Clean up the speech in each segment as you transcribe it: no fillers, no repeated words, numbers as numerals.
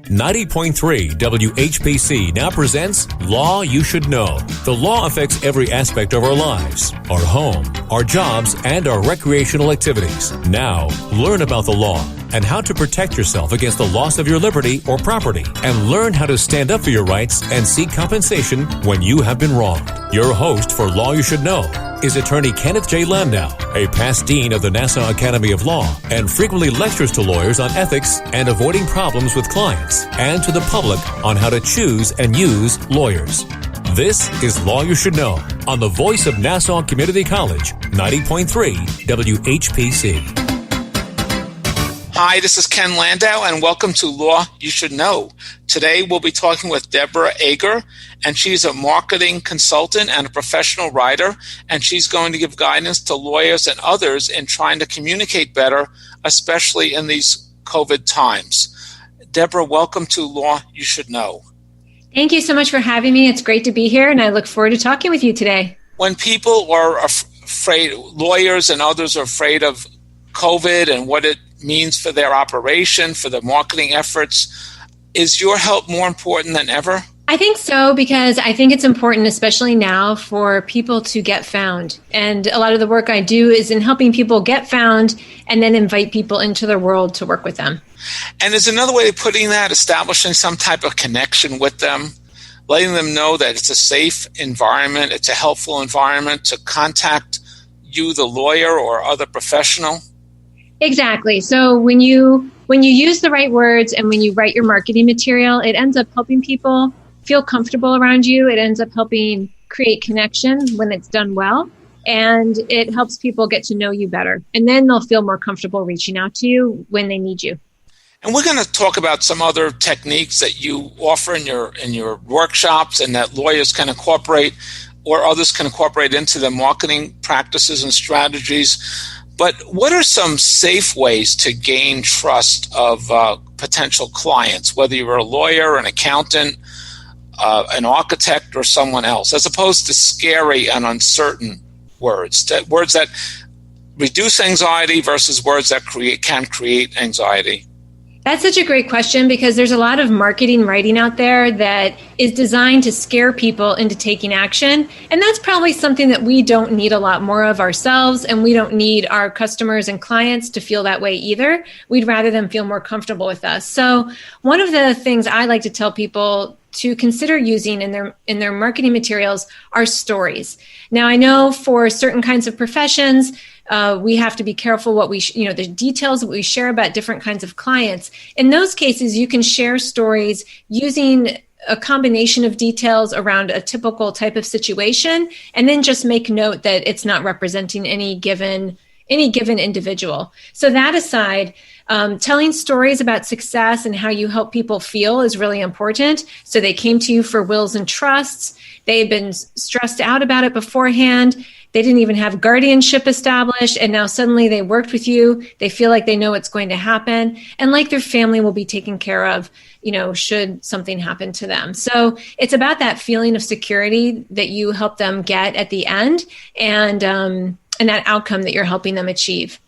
90.3 WHPC now presents Law You Should Know. The law affects every aspect of our lives, our home, our jobs, and our recreational activities. Now, learn about the law and how to protect yourself against the loss of your liberty or property, and learn how to stand up for your rights and seek compensation when you have been wronged. Your host for Law You Should Know is attorney Kenneth J. Landau, a past dean of the Nassau Academy of Law, and frequently lectures to lawyers on ethics and avoiding problems with clients, and to the public on how to choose and use lawyers. This is Law You Should Know on the voice of Nassau Community College, 90.3 WHPC. Hi, this is Ken Landau, and welcome to Law You Should Know. Today, we'll be talking with Deborah Ager, and she's a marketing consultant and a professional writer, and she's going to give guidance to lawyers and others in trying to communicate better, especially in these COVID times. Deborah, welcome to Law You Should Know. Thank you so much for having me. It's great to be here, and I look forward to talking with you today. When people are afraid, lawyers and others are afraid of COVID and what it means for their operation, for the marketing efforts, is your help more important than ever? I think so, because I think it's important, especially now, for people to get found. And a lot of the work I do is in helping people get found and then invite people into their world to work with them. And is another way of putting that establishing some type of connection with them, letting them know that it's a safe environment, it's a helpful environment to contact you, the lawyer, or other professional? Exactly. So when you use the right words and when you write your marketing material, it ends up helping people feel comfortable around you. It ends up helping create connection when it's done well, and it helps people get to know you better. And then they'll feel more comfortable reaching out to you when they need you. And we're going to talk about some other techniques that you offer in your workshops and that lawyers can incorporate or others can incorporate into their marketing practices and strategies. But what are some safe ways to gain trust of potential clients, whether you're a lawyer, an accountant, an architect, or someone else, as opposed to scary and uncertain words, words that reduce anxiety versus words that can create anxiety? That's such a great question, because there's a lot of marketing writing out there that is designed to scare people into taking action. And that's probably something that we don't need a lot more of ourselves, and we don't need our customers and clients to feel that way either. We'd rather them feel more comfortable with us. So one of the things I like to tell people to consider using in their marketing materials are stories. Now, I know for certain kinds of professions, we have to be careful what the details that we share about different kinds of clients. In those cases, you can share stories using a combination of details around a typical type of situation, and then just make note that it's not representing any given individual. So that aside, telling stories about success and how you help people feel is really important. So they came to you for wills and trusts. They've been stressed out about it beforehand. They didn't even have guardianship established, and now suddenly they worked with you. They feel like they know what's going to happen, and like their family will be taken care of, should something happen to them. So it's about that feeling of security that you help them get at the end, and that outcome that you're helping them achieve.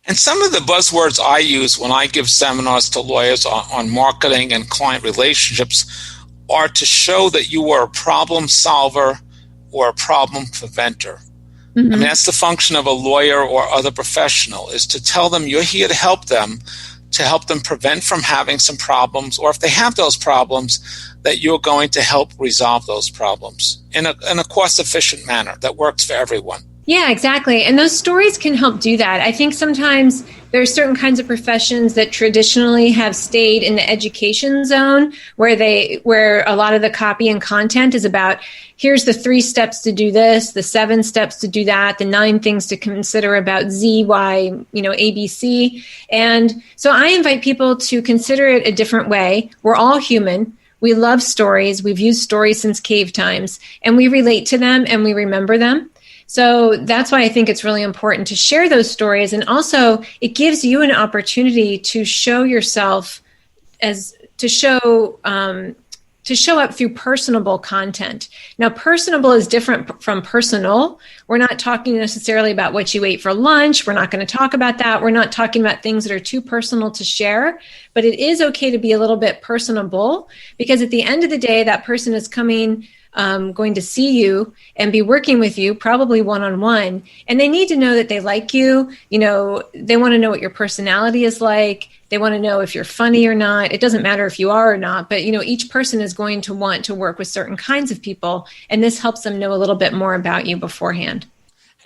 And some of the buzzwords I use when I give seminars to lawyers on marketing and client relationships are to show that you are a problem solver or a problem preventer. Mm-hmm. I mean, that's the function of a lawyer or other professional, is to tell them you're here to help them prevent from having some problems, or if they have those problems, that you're going to help resolve those problems in a cost-efficient manner that works for everyone. Yeah, exactly. And those stories can help do that. I think sometimes there are certain kinds of professions that traditionally have stayed in the education zone where a lot of the copy and content is about, here's the 3 steps to do this, the 7 steps to do that, the 9 things to consider about Z, Y, ABC. And so I invite people to consider it a different way. We're all human. We love stories. We've used stories since cave times, and we relate to them and we remember them. So that's why I think it's really important to share those stories. And also it gives you an opportunity to show yourself to show up through personable content. Now, personable is different from personal. We're not talking necessarily about what you ate for lunch. We're not going to talk about that. We're not talking about things that are too personal to share, but it is okay to be a little bit personable, because at the end of the day, that person is going to see you and be working with you, probably one-on-one, and they need to know that they like you. They want to know what your personality is like. They want to know if you're funny or not. It doesn't matter if you are or not, but each person is going to want to work with certain kinds of people, and this helps them know a little bit more about you beforehand.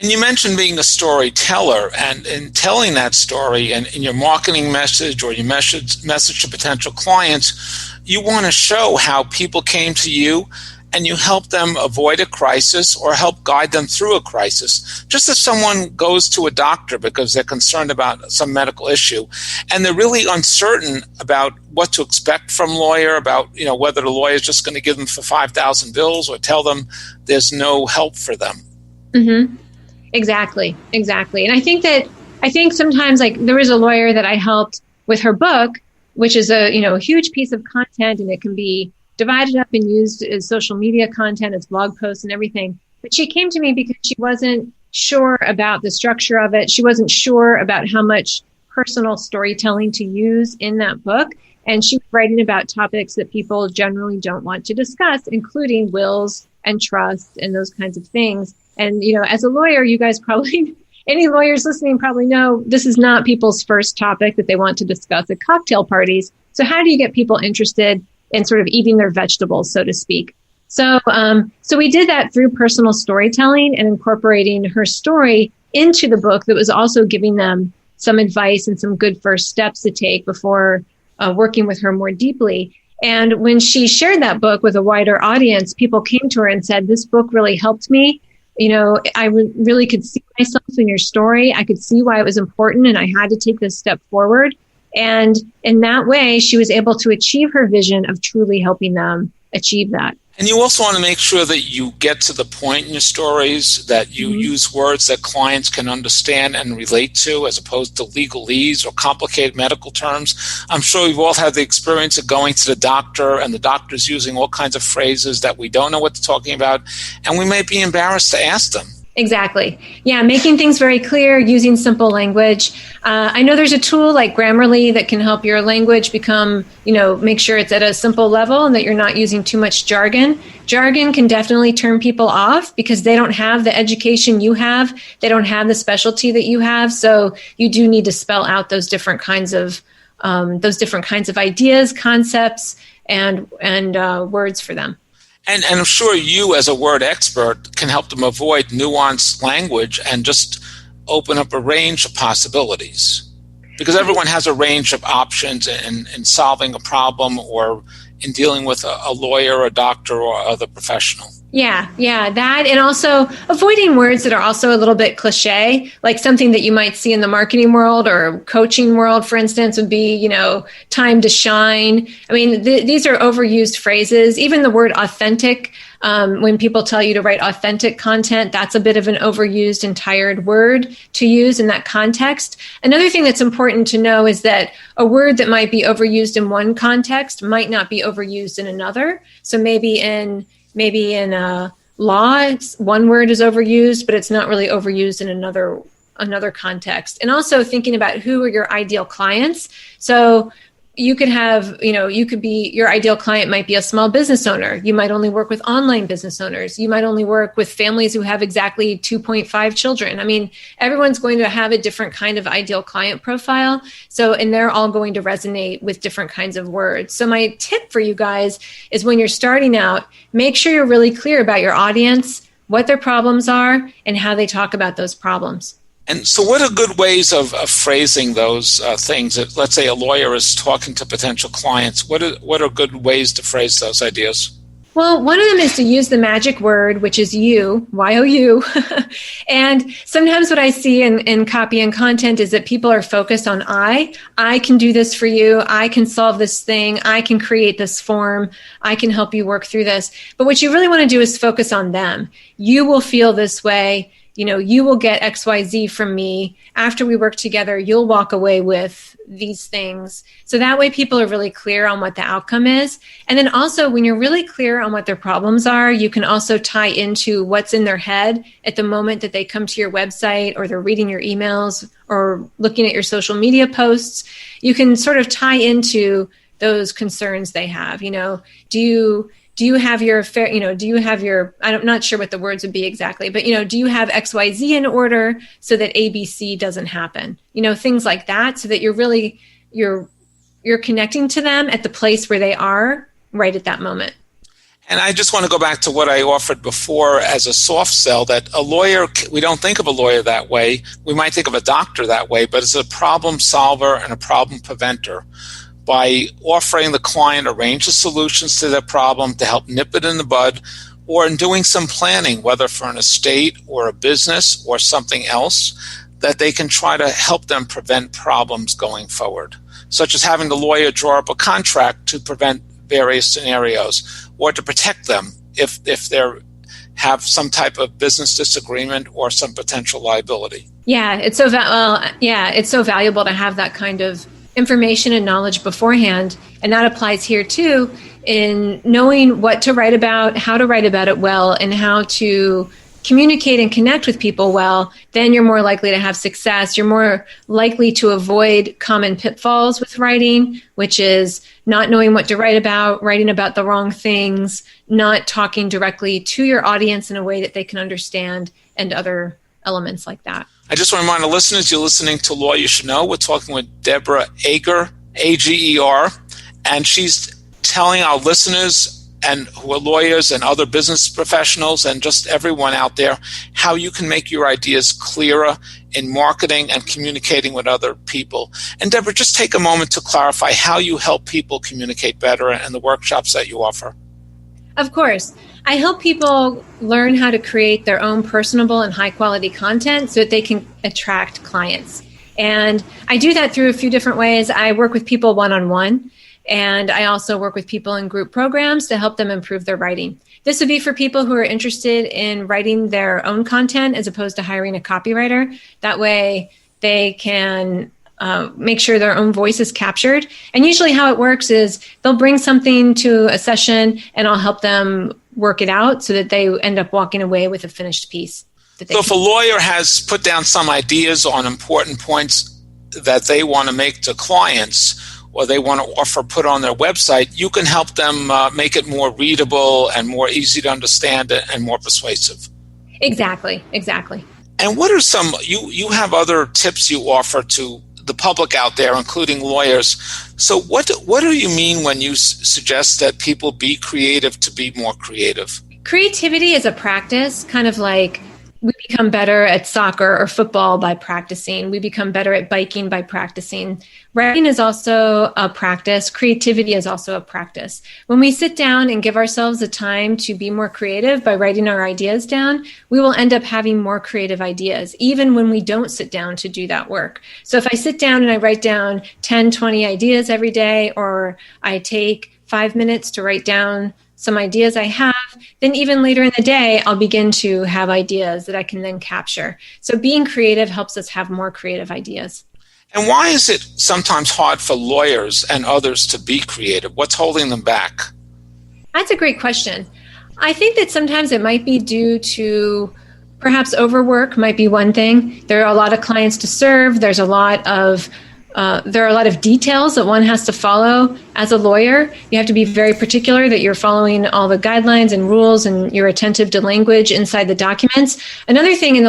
And you mentioned being a storyteller, and in telling that story and in your marketing message or your message to potential clients, you want to show how people came to you and you help them avoid a crisis or help guide them through a crisis. Just as someone goes to a doctor because they're concerned about some medical issue and they're really uncertain about what to expect from a lawyer, about whether the lawyer is just going to give them for 5,000 bills or tell them there's no help for them. Mm-hmm. Exactly. And I think sometimes, like, there was a lawyer that I helped with her book, which is a huge piece of content, and it can be divided up and used as social media content, as blog posts and everything. But she came to me because she wasn't sure about the structure of it. She wasn't sure about how much personal storytelling to use in that book. And she was writing about topics that people generally don't want to discuss, including wills and trusts and those kinds of things. And, as a lawyer, you guys probably, any lawyers listening probably know this is not people's first topic that they want to discuss at cocktail parties. So how do you get people interested in sort of eating their vegetables, so to speak? So we did that through personal storytelling and incorporating her story into the book that was also giving them some advice and some good first steps to take before working with her more deeply. And when she shared that book with a wider audience, people came to her and said, this book really helped me. I really could see myself in your story. I could see why it was important, and I had to take this step forward. And in that way, she was able to achieve her vision of truly helping them achieve that. And you also want to make sure that you get to the point in your stories, that you use words that clients can understand and relate to, as opposed to legalese or complicated medical terms. I'm sure you've all had the experience of going to the doctor and the doctor's using all kinds of phrases that we don't know what they're talking about, and we may be embarrassed to ask them. Exactly. Yeah, making things very clear, using simple language. I know there's a tool like Grammarly that can help your language become, make sure it's at a simple level and that you're not using too much jargon. Jargon can definitely turn people off because they don't have the education you have. They don't have the specialty that you have. So you do need to spell out those different kinds of ideas, concepts, and words for them. And I'm sure you, as a word expert, can help them avoid nuanced language and just open up a range of possibilities. Because everyone has a range of options in solving a problem or in dealing with a lawyer or a doctor or other professional. Yeah, that, and also avoiding words that are also a little bit cliche, like something that you might see in the marketing world or coaching world, for instance, would be, time to shine. I mean, these are overused phrases. Even the word authentic, when people tell you to write authentic content, that's a bit of an overused and tired word to use in that context. Another thing that's important to know is that a word that might be overused in one context might not be overused in another. So maybe in law, one word is overused, but it's not really overused in another context. And also thinking about who are your ideal clients. So you could have, your ideal client might be a small business owner. You might only work with online business owners. You might only work with families who have exactly 2.5 children. I mean, everyone's going to have a different kind of ideal client profile. So, and they're all going to resonate with different kinds of words. So my tip for you guys is when you're starting out, make sure you're really clear about your audience, what their problems are, and how they talk about those problems. And so what are good ways of phrasing those things? Let's say a lawyer is talking to potential clients. What are good ways to phrase those ideas? Well, one of them is to use the magic word, which is you, Y-O-U. And sometimes what I see in copy and content is that people are focused on I can do this for you. I can solve this thing. I can create this form. I can help you work through this. But what you really want to do is focus on them. You will feel this way. you will get XYZ from me. After we work together, you'll walk away with these things. So that way people are really clear on what the outcome is. And then also when you're really clear on what their problems are, you can also tie into what's in their head at the moment that they come to your website or they're reading your emails or looking at your social media posts. You can sort of tie into those concerns they have. Do you have your I'm not sure what the words would be exactly, but, do you have XYZ in order so that ABC doesn't happen? Things like that, so that you're connecting to them at the place where they are right at that moment. And I just want to go back to what I offered before as a soft sell, that a lawyer, we don't think of a lawyer that way. We might think of a doctor that way, but it's a problem solver and a problem preventer. By offering the client a range of solutions to their problem to help nip it in the bud, or in doing some planning, whether for an estate or a business or something else, that they can try to help them prevent problems going forward, such as having the lawyer draw up a contract to prevent various scenarios or to protect them if they have some type of business disagreement or some potential liability. Yeah, it's so valuable to have that kind of information and knowledge beforehand. And that applies here too, in knowing what to write about, how to write about it well, and how to communicate and connect with people well. Then you're more likely to have success. You're more likely to avoid common pitfalls with writing, which is not knowing what to write about, writing about the wrong things, not talking directly to your audience in a way that they can understand, and other elements like that. I just want to remind the listeners, you're listening to Law You Should Know. We're talking with Deborah Ager, A-G-E-R, and she's telling our listeners and who are lawyers and other business professionals and just everyone out there how you can make your ideas clearer in marketing and communicating with other people. And Deborah, just take a moment to clarify how you help people communicate better and the workshops that you offer. Of course. I help people learn how to create their own personable and high quality content so that they can attract clients. And I do that through a few different ways. I work with people one-on-one, and I also work with people in group programs to help them improve their writing. This would be for people who are interested in writing their own content as opposed to hiring a copywriter. That way they can make sure their own voice is captured. And usually how it works is they'll bring something to a session and I'll help them work it out so that they end up walking away with a finished piece. So if a lawyer has put down some ideas on important points that they want to make to clients or they want to put on their website, you can help them make it more readable and more easy to understand and more persuasive. Exactly. And what are some, you have other tips you offer to the public out there, including lawyers. So what do you mean when you suggest that people be creative to be more creative? Creativity is a practice, kind of like we become better at soccer or football by practicing. We become better at biking by practicing. Writing is also a practice. Creativity is also a practice. When we sit down and give ourselves the time to be more creative by writing our ideas down, we will end up having more creative ideas, even when we don't sit down to do that work. So if I sit down and I write down 10, 20 ideas every day, or I take 5 minutes to write down some ideas I have, then even later in the day, I'll begin to have ideas that I can then capture. So being creative helps us have more creative ideas. And why is it sometimes hard for lawyers and others to be creative? What's holding them back? That's a great question. I think that sometimes it might be due to perhaps overwork might be one thing. There are a lot of clients to serve. There are a lot of details that one has to follow. As a lawyer, you have to be very particular that you're following all the guidelines and rules and you're attentive to language inside the documents. Another thing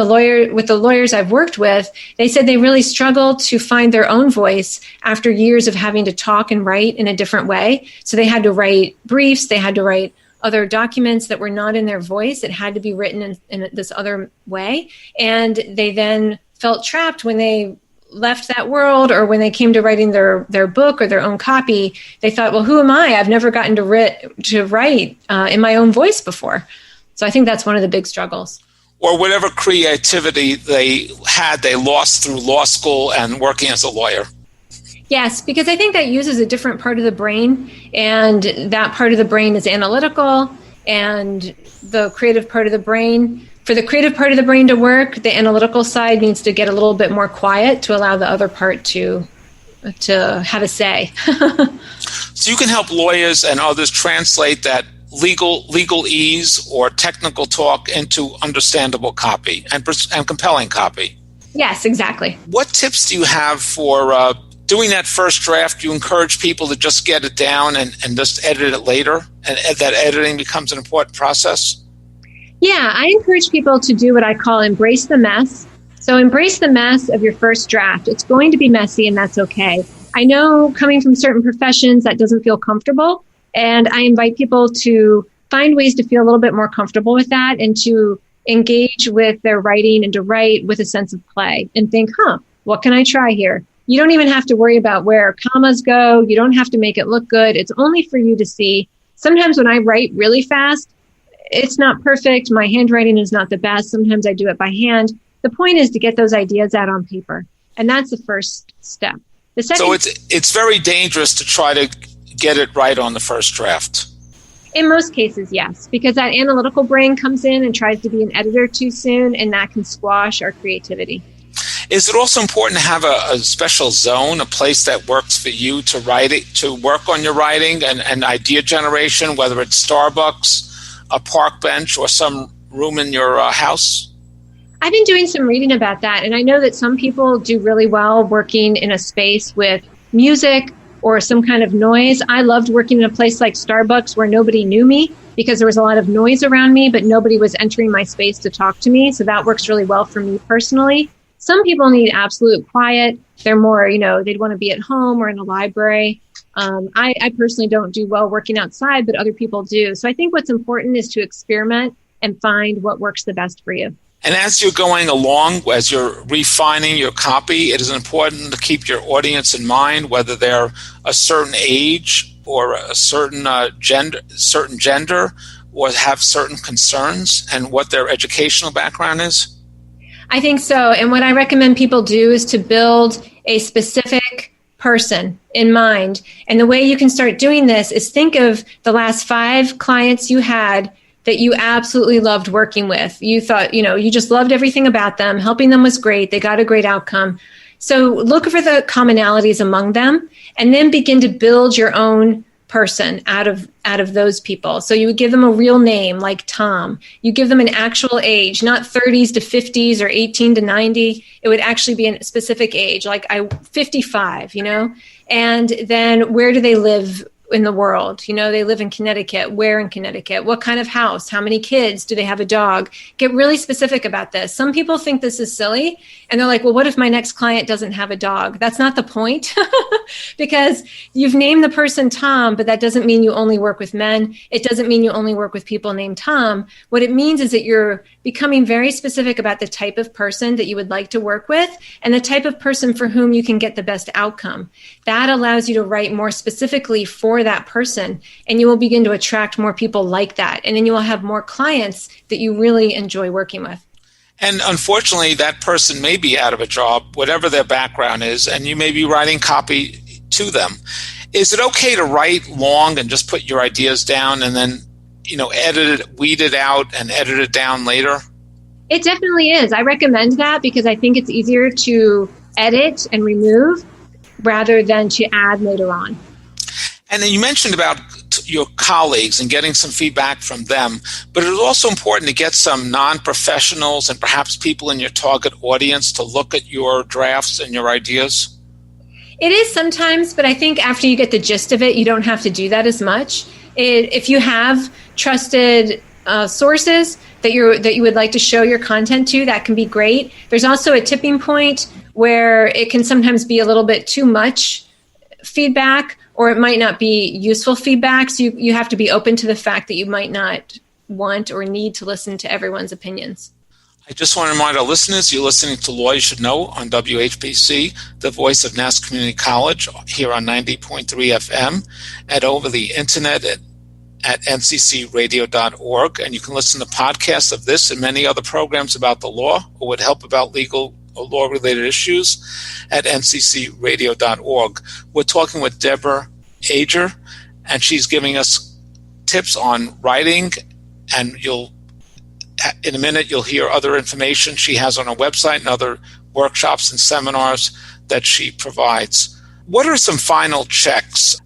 with the lawyers I've worked with, they said they really struggled to find their own voice after years of having to talk and write in a different way. So they had to write briefs, they had to write other documents that were not in their voice. It had to be written in this other way. And they then felt trapped when they left that world, or when they came to writing their book or their own copy. They thought, well, who am I? I've never gotten to write in my own voice before. So I think that's one of the big struggles. Or whatever creativity they had, they lost through law school and working as a lawyer. Yes, because I think that uses a different part of the brain, and that part of the brain is analytical, and the creative part of the brain for the creative part of the brain to work, the analytical side needs to get a little bit more quiet to allow the other part to have a say. So you can help lawyers and others translate that legalese or technical talk into understandable copy and compelling copy. Yes, exactly. What tips do you have for doing that first draft? Do you encourage people to just get it down and just edit it later, and that editing becomes an important process? Yeah, I encourage people to do what I call embrace the mess. So embrace the mess of your first draft. It's going to be messy, and that's okay. I know coming from certain professions that doesn't feel comfortable, and I invite people to find ways to feel a little bit more comfortable with that and to engage with their writing and to write with a sense of play and think, what can I try here? You don't even have to worry about where commas go. You don't have to make it look good. It's only for you to see. Sometimes when I write really fast, it's not perfect. My handwriting is not the best. Sometimes I do it by hand. The point is to get those ideas out on paper. And that's the first step. The second, so it's very dangerous to try to get it right on the first draft. In most cases, yes, because that analytical brain comes in and tries to be an editor too soon, and that can squash our creativity. Is it also important to have a special zone, a place that works for you to write it, to work on your writing and idea generation, whether it's Starbucks, a park bench, or some room in your house? I've been doing some reading about that, and I know that some people do really well working in a space with music or some kind of noise. I loved working in a place like Starbucks where nobody knew me because there was a lot of noise around me, but nobody was entering my space to talk to me. So that works really well for me personally. Some people need absolute quiet. They're more, they'd want to be at home or in a library. I personally don't do well working outside, but other people do. So I think what's important is to experiment and find what works the best for you. And as you're going along, as you're refining your copy, it is important to keep your audience in mind, whether they're a certain age or a certain gender, or have certain concerns, and what their educational background is. I think so. And what I recommend people do is to build a specific person in mind. And the way you can start doing this is think of the last 5 clients you had that you absolutely loved working with. You thought, you just loved everything about them. Helping them was great. They got a great outcome. So look for the commonalities among them and then begin to build your own person out of those people. So you would give them a real name like Tom. You give them an actual age, not 30s to 50s or 18 to 90. It would actually be a specific age, like 55, and then where do they live in the world? They live in Connecticut. Where in Connecticut? What kind of house? How many kids? Do they have a dog? Get really specific about this. Some people think this is silly and they're like, well, what if my next client doesn't have a dog? That's not the point because you've named the person Tom, but that doesn't mean you only work with men. It doesn't mean you only work with people named Tom. What it means is that you're becoming very specific about the type of person that you would like to work with and the type of person for whom you can get the best outcome. That allows you to write more specifically for that person, and you will begin to attract more people like that. And then you will have more clients that you really enjoy working with. And unfortunately, that person may be out of a job, whatever their background is, and you may be writing copy to them. Is it okay to write long and just put your ideas down and then, edit it, weed it out and edit it down later? It definitely is. I recommend that because I think it's easier to edit and remove rather than to add later on. And then you mentioned about your colleagues and getting some feedback from them, but it is also important to get some non-professionals and perhaps people in your target audience to look at your drafts and your ideas. It is sometimes, but I think after you get the gist of it, you don't have to do that as much. If you have trusted sources that you would like to show your content to, that can be great. There's also a tipping point where it can sometimes be a little bit too much feedback, or it might not be useful feedback. So you have to be open to the fact that you might not want or need to listen to everyone's opinions. I just want to remind our listeners, you're listening to Law You Should Know on WHPC, the voice of Nass Community College, here on 90.3 FM and over the internet at nccradio.org. And you can listen to podcasts of this and many other programs about the law or would help about legal or law-related issues at nccradio.org. We're talking with Deborah Ager, and she's giving us tips on writing, and you'll In a minute, you'll hear other information she has on her website and other workshops and seminars that she provides. What are some final checks?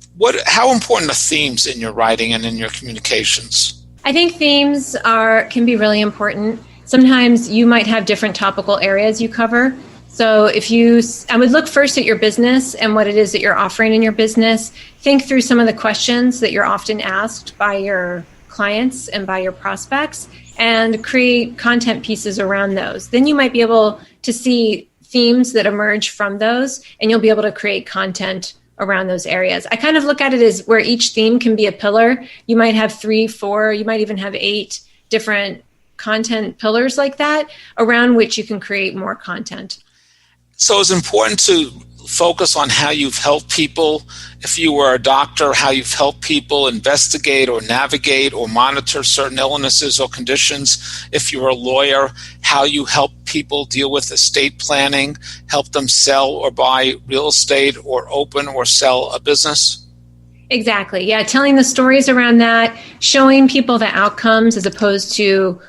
How important are themes in your writing and in your communications? I think themes can be really important. Sometimes you might have different topical areas you cover. So I would look first at your business and what it is that you're offering in your business. Think through some of the questions that you're often asked by your clients and by your prospects, and create content pieces around those. Then you might be able to see themes that emerge from those, and you'll be able to create content around those areas. I kind of look at it as where each theme can be a pillar. You might have 3, 4, you might even have 8 different content pillars like that around which you can create more content. So it's important to focus on how you've helped people. If you were a doctor, how you've helped people investigate or navigate or monitor certain illnesses or conditions. If you're a lawyer, how you help people deal with estate planning, help them sell or buy real estate or open or sell a business. Exactly. Yeah. Telling the stories around that, showing people the outcomes as opposed to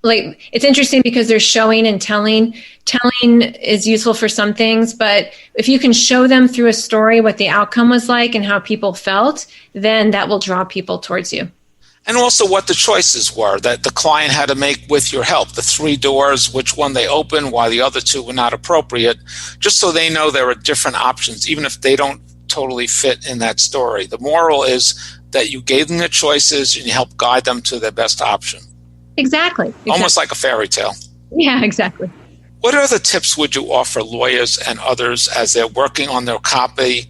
it's interesting because there's showing and telling. Telling is useful for some things, but if you can show them through a story what the outcome was like and how people felt, then that will draw people towards you. And also what the choices were that the client had to make with your help. The 3 doors, which one they opened, why the other 2 were not appropriate, just so they know there are different options, even if they don't totally fit in that story. The moral is that you gave them the choices and you helped guide them to their best option. Exactly. Almost like a fairy tale. Yeah, exactly. What other tips would you offer lawyers and others as they're working on their copy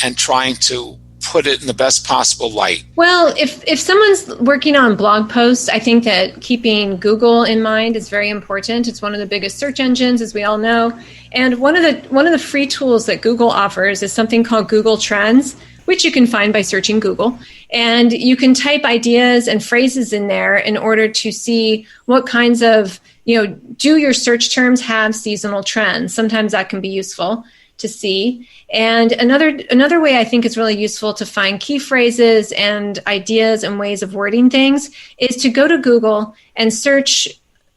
and trying to put it in the best possible light? Well, if someone's working on blog posts, I think that keeping Google in mind is very important. It's one of the biggest search engines, as we all know. And one of the free tools that Google offers is something called Google Trends, which you can find by searching Google. And you can type ideas and phrases in there in order to see what kinds of, do your search terms have seasonal trends? Sometimes that can be useful to see. And another way I think is really useful to find key phrases and ideas and ways of wording things is to go to Google and search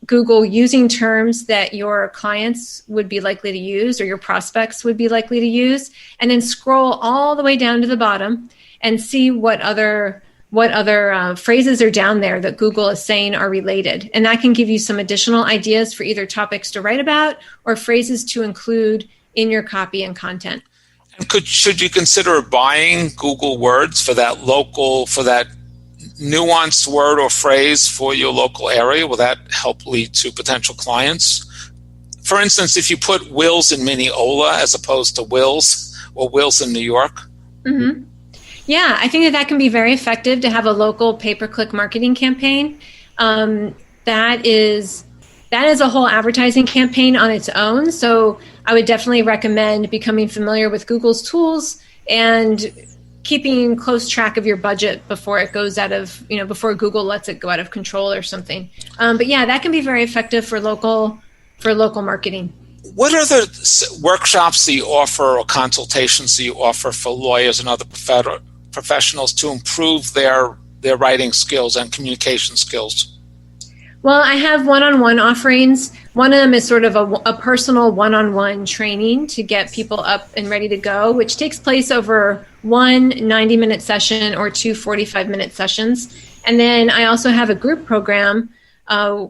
Google using terms that your clients would be likely to use or your prospects would be likely to use, and then scroll all the way down to the bottom and see what other phrases are down there that Google is saying are related. And that can give you some additional ideas for either topics to write about or phrases to include in your copy and content. And should you consider buying Google Words for that nuanced word or phrase for your local area? Will that help lead to potential clients? For instance, if you put Wills in Mineola as opposed to Wills or Wills in New York. Mm-hmm. Yeah, I think that can be very effective to have a local pay-per-click marketing campaign. That is a whole advertising campaign on its own. So I would definitely recommend becoming familiar with Google's tools and keeping close track of your budget before it goes out of, before Google lets it go out of control or something. But yeah, that can be very effective for local marketing. What are the workshops that you offer or consultations that you offer for lawyers and other professionals to improve their writing skills and communication skills? Well, I have one-on-one offerings. One of them is sort of a personal one-on-one training to get people up and ready to go, which takes place over one 90-minute session or 2 45-minute sessions. And then I also have a group program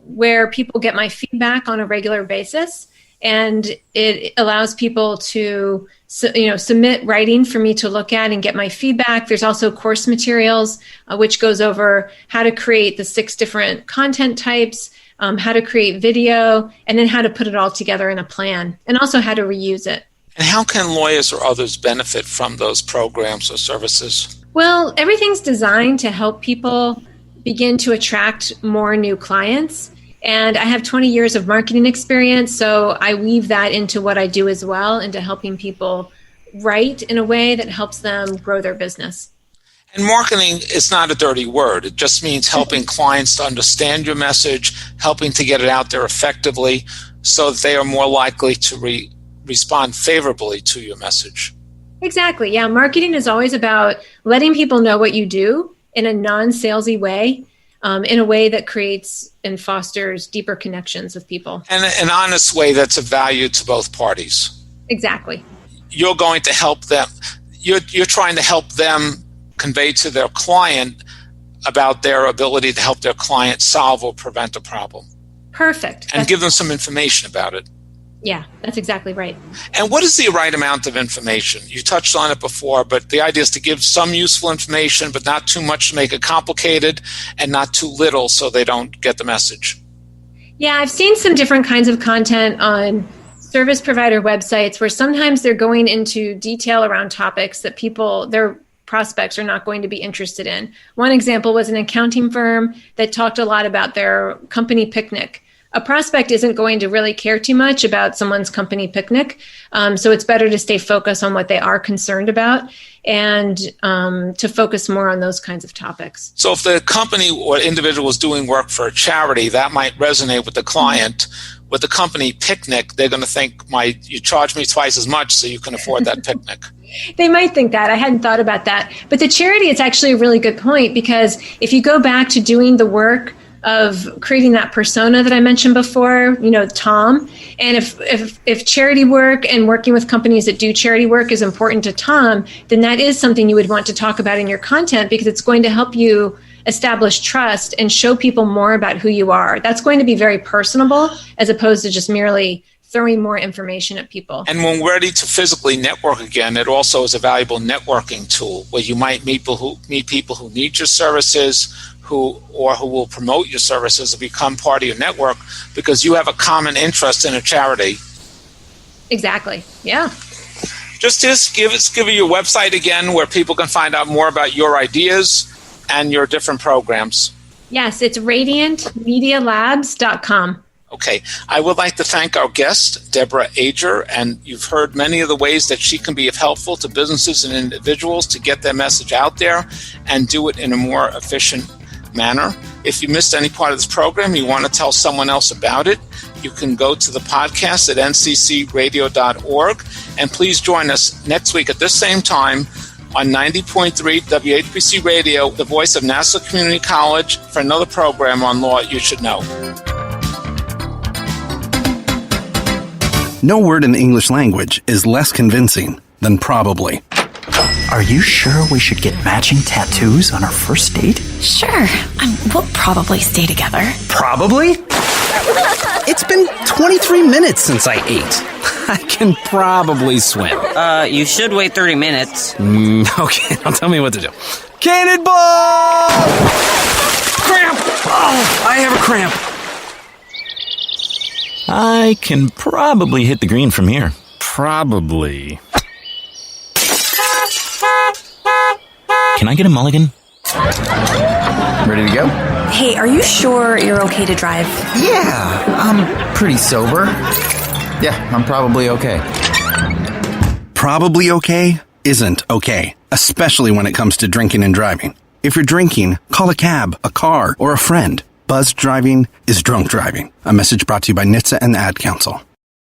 where people get my feedback on a regular basis. And it allows people to submit writing for me to look at and get my feedback. There's also course materials, which goes over how to create the 6 different content types, how to create video, and then how to put it all together in a plan, and also how to reuse it. And how can lawyers or others benefit from those programs or services? Well, everything's designed to help people begin to attract more new clients. And I have 20 years of marketing experience, so I weave that into what I do as well, into helping people write in a way that helps them grow their business. And marketing is not a dirty word. It just means helping clients to understand your message, helping to get it out there effectively so that they are more likely to respond favorably to your message. Exactly. Yeah, marketing is always about letting people know what you do in a non-salesy way. in a way that creates and fosters deeper connections with people. And an honest way that's of value to both parties. Exactly. You're going to help them. You're trying to help them convey to their client about their ability to help their client solve or prevent a problem. Perfect. And give them some information about it. Yeah, that's exactly right. And what is the right amount of information? You touched on it before, but the idea is to give some useful information, but not too much to make it complicated and not too little so they don't get the message. Yeah, I've seen some different kinds of content on service provider websites where sometimes they're going into detail around topics that their prospects are not going to be interested in. One example was an accounting firm that talked a lot about their company picnic. A prospect isn't going to really care too much about someone's company picnic, so it's better to stay focused on what they are concerned about and to focus more on those kinds of topics. So if the company or individual is doing work for a charity, that might resonate with the client. With the company picnic, they're going to think, you charge me twice as much so you can afford that picnic. They might think that. I hadn't thought about that. But the charity, it's actually a really good point, because if you go back to doing the work of creating that persona that I mentioned before, Tom, and if charity work and working with companies that do charity work is important to Tom, then that is something you would want to talk about in your content, because it's going to help you establish trust and show people more about who you are. That's going to be very personable as opposed to just merely throwing more information at people. And when we're ready to physically network again, it also is a valuable networking tool where you might meet people who need your services, who will promote your services or become part of your network because you have a common interest in a charity. Exactly. Yeah. Just give me your website again where people can find out more about your ideas and your different programs. Yes, it's radiantmedialabs.com. Okay. I would like to thank our guest, Deborah Ager, and you've heard many of the ways that she can be helpful to businesses and individuals to get their message out there and do it in a more efficient manner. If you missed any part of this program, you want to tell someone else about it, you can go to the podcast at nccradio.org, and please join us next week at this same time on 90.3 WHPC Radio, the voice of Nassau Community College, for another program on law you should know. No word in the English language is less convincing than probably. Are you sure we should get matching tattoos on our first date? Sure. We'll probably stay together. Probably? It's been 23 minutes since I ate. I can probably swim. You should wait 30 minutes. Okay, now tell me what to do. Cannonball! Cramp! Oh, I have a cramp. I can probably hit the green from here. Probably. Can I get a mulligan? Ready to go? Hey, are you sure you're okay to drive? Yeah, I'm pretty sober. Yeah, I'm probably okay. Probably okay isn't okay, especially when it comes to drinking and driving. If you're drinking, call a cab, a car, or a friend. Buzzed driving is drunk driving. A message brought to you by NHTSA and the Ad Council.